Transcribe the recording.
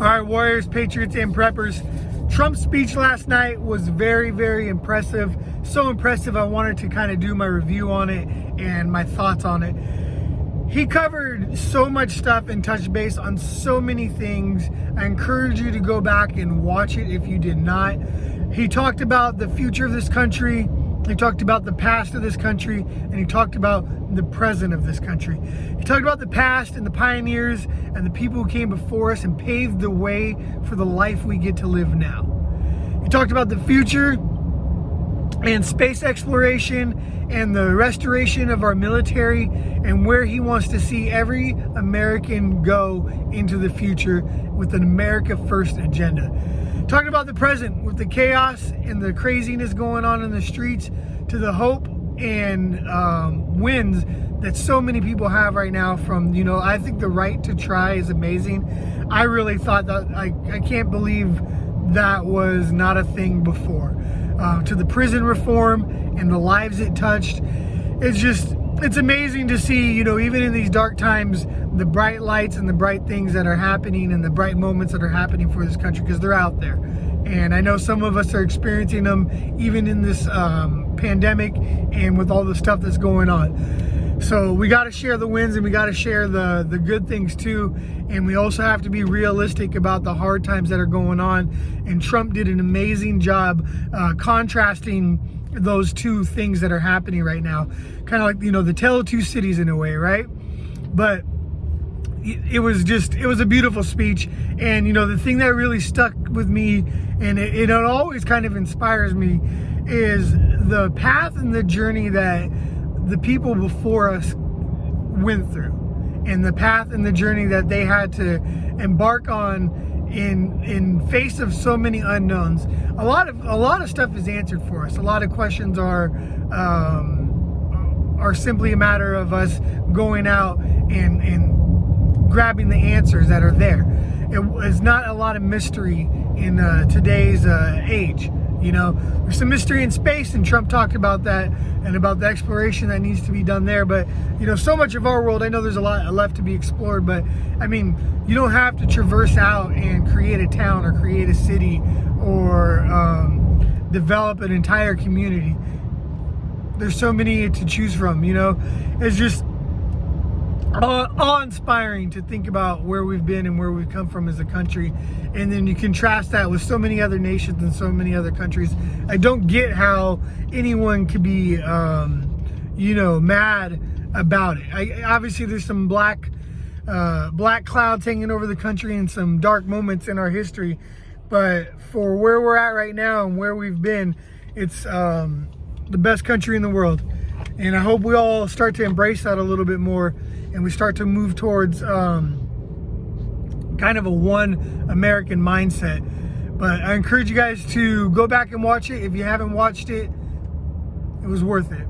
All right, Warriors, Patriots, and Preppers. Trump's speech last night was very, very impressive. So impressive, I wanted to kind of do my review on it and my thoughts on it. He covered so much stuff and touched base on so many things. I encourage you to go back and watch it if you did not. He talked about the future of this country. He talked about the past of this country, and he talked about the present of this country. He talked about the past and the pioneers and the people who came before us and paved the way for the life we get to live now. He talked about the future and space exploration and the restoration of our military and where he wants to see every American go into the future with an America First agenda. Talking about the present with the chaos and the craziness going on in the streets, to the hope and wins that so many people have right now from, I think the right to try is amazing. I really thought that, I can't believe that was not a thing before. To the prison reform and the lives it touched, it's amazing to see, even in these dark times, the bright lights and the bright things that are happening and the bright moments that are happening for this country, because they're out there. And I know some of us are experiencing them even in this pandemic and with all the stuff that's going on. So we got to share the wins and we got to share the good things too. And we also have to be realistic about the hard times that are going on. And Trump did an amazing job contrasting those two things that are happening right now. Kind of like, the tale of two cities in a way, right? But it was a beautiful speech. And the thing that really stuck with me, and it always kind of inspires me, is the path and the journey that the people before us went through, and the path and the journey that they had to embark on in face of so many unknowns. A lot of stuff is answered for us. A lot of questions are simply a matter of us going out and grabbing the answers that are there. It's not a lot of mystery in today's age. There's some mystery in space, and Trump talked about that and about the exploration that needs to be done there. But, so much of our world, I know there's a lot left to be explored, but I mean, you don't have to traverse out and create a town or create a city or develop an entire community. There's so many to choose from, It's just awe-inspiring to think about where we've been and where we've come from as a country, and then you contrast that with so many other nations and so many other countries. I don't get how anyone could be mad about it. Obviously there's some black clouds hanging over the country and some dark moments in our history, but for where we're at right now and where we've been, it's the best country in the world. And I hope we all start to embrace that a little bit more, and we start to move towards kind of a one American mindset. But I encourage you guys to go back and watch it. If you haven't watched it, it was worth it.